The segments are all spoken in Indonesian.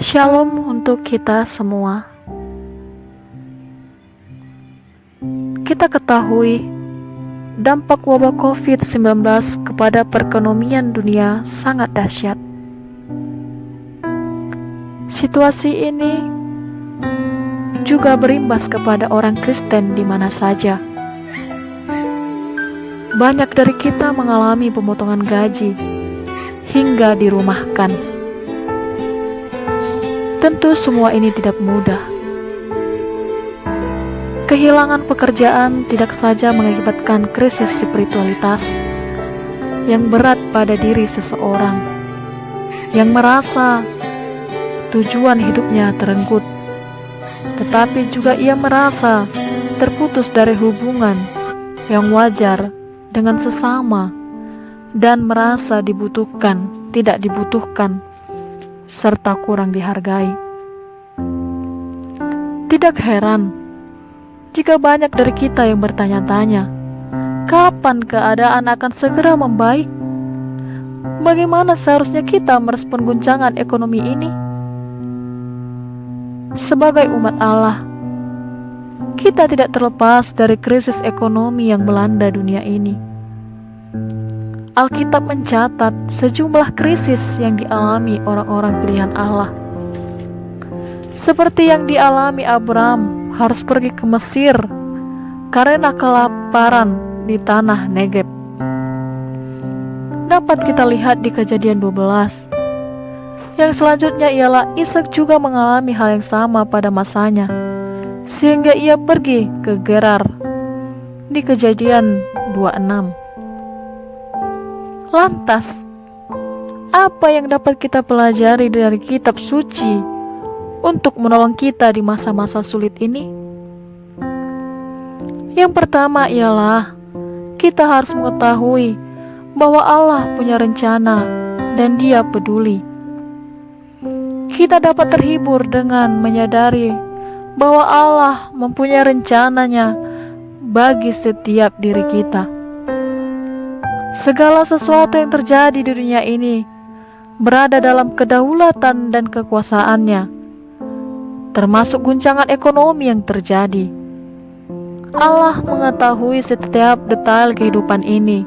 Shalom untuk kita semua. Kita ketahui dampak wabah COVID-19 kepada perekonomian dunia sangat dahsyat. Situasi ini juga berimbas kepada orang Kristen di mana saja. Banyak dari kita mengalami pemotongan gaji hingga dirumahkan. Tentu semua ini tidak mudah. Kehilangan pekerjaan tidak saja mengakibatkan krisis spiritualitas yang berat pada diri seseorang yang merasa tujuan hidupnya terenggut, tetapi juga ia merasa terputus dari hubungan yang wajar dengan sesama dan merasa dibutuhkan, tidak dibutuhkan, serta kurang dihargai. Tidak heran jika banyak dari kita yang bertanya-tanya, kapan keadaan akan segera membaik? Bagaimana seharusnya kita merespon guncangan ekonomi ini? Sebagai umat Allah, kita tidak terlepas dari krisis ekonomi yang melanda dunia ini. Alkitab mencatat sejumlah krisis yang dialami orang-orang pilihan Allah. Seperti yang dialami Abraham harus pergi ke Mesir karena kelaparan di tanah Negeb. Dapat kita lihat di Kejadian 12. Yang selanjutnya ialah Ishak juga mengalami hal yang sama pada masanya, sehingga ia pergi ke Gerar di Kejadian 26. Lantas, apa yang dapat kita pelajari dari kitab suci untuk menolong kita di masa-masa sulit ini? Yang pertama ialah kita harus mengetahui bahwa Allah punya rencana dan Dia peduli. Kita dapat terhibur dengan menyadari bahwa Allah mempunyai rencananya bagi setiap diri kita. Segala sesuatu yang terjadi di dunia ini berada dalam kedaulatan dan kekuasaannya, termasuk guncangan ekonomi yang terjadi. Allah mengetahui setiap detail kehidupan ini,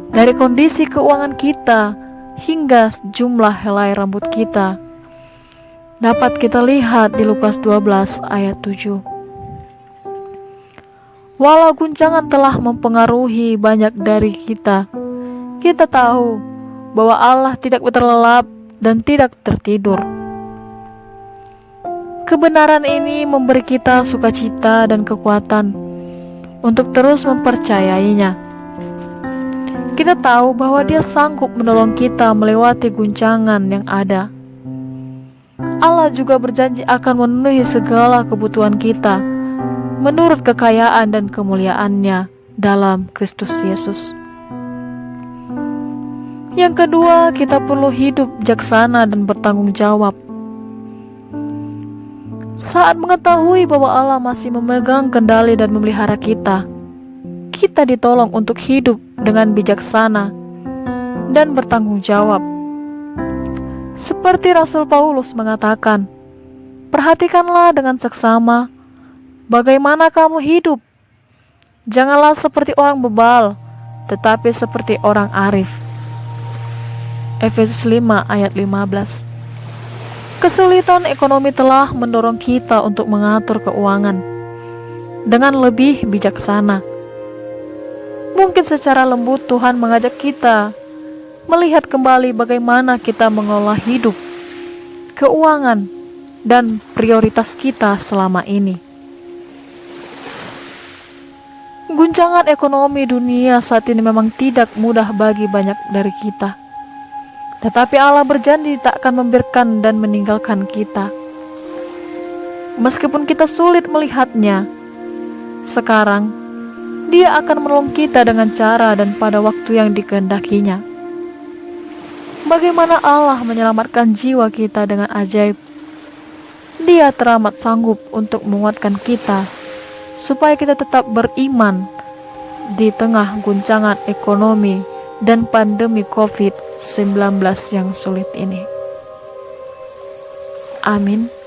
dari kondisi keuangan kita hingga jumlah helai rambut kita. Dapat kita lihat di Lukas 12 ayat 7. Walau guncangan telah mempengaruhi banyak dari kita, kita tahu bahwa Allah tidak terlelap dan tidak tertidur. Kebenaran ini memberi kita sukacita dan kekuatan untuk terus mempercayainya. Kita tahu bahwa Dia sanggup menolong kita melewati guncangan yang ada. Allah juga berjanji akan memenuhi segala kebutuhan kita menurut kekayaan dan kemuliaan-Nya dalam Kristus Yesus. Yang kedua, kita perlu hidup bijaksana dan bertanggung jawab. Saat mengetahui bahwa Allah masih memegang kendali dan memelihara kita, kita ditolong untuk hidup dengan bijaksana dan bertanggung jawab. Seperti Rasul Paulus mengatakan, perhatikanlah dengan seksama bagaimana kamu hidup. Janganlah seperti orang bebal, tetapi seperti orang arif. Efesus 5 ayat 15. Kesulitan ekonomi telah mendorong kita untuk mengatur keuangan dengan lebih bijaksana. Mungkin secara lembut Tuhan mengajak kita melihat kembali bagaimana kita mengelola hidup, keuangan, dan prioritas kita selama ini. Guncangan ekonomi dunia saat ini memang tidak mudah bagi banyak dari kita. Tetapi Allah berjanji tak akan membiarkan dan meninggalkan kita. Meskipun kita sulit melihatnya, sekarang Dia akan menolong kita dengan cara dan pada waktu yang dikehendakinya. Bagaimana Allah menyelamatkan jiwa kita dengan ajaib. Dia teramat sanggup untuk menguatkan kita supaya kita tetap beriman di tengah guncangan ekonomi dan pandemi COVID-19 yang sulit ini. Amin.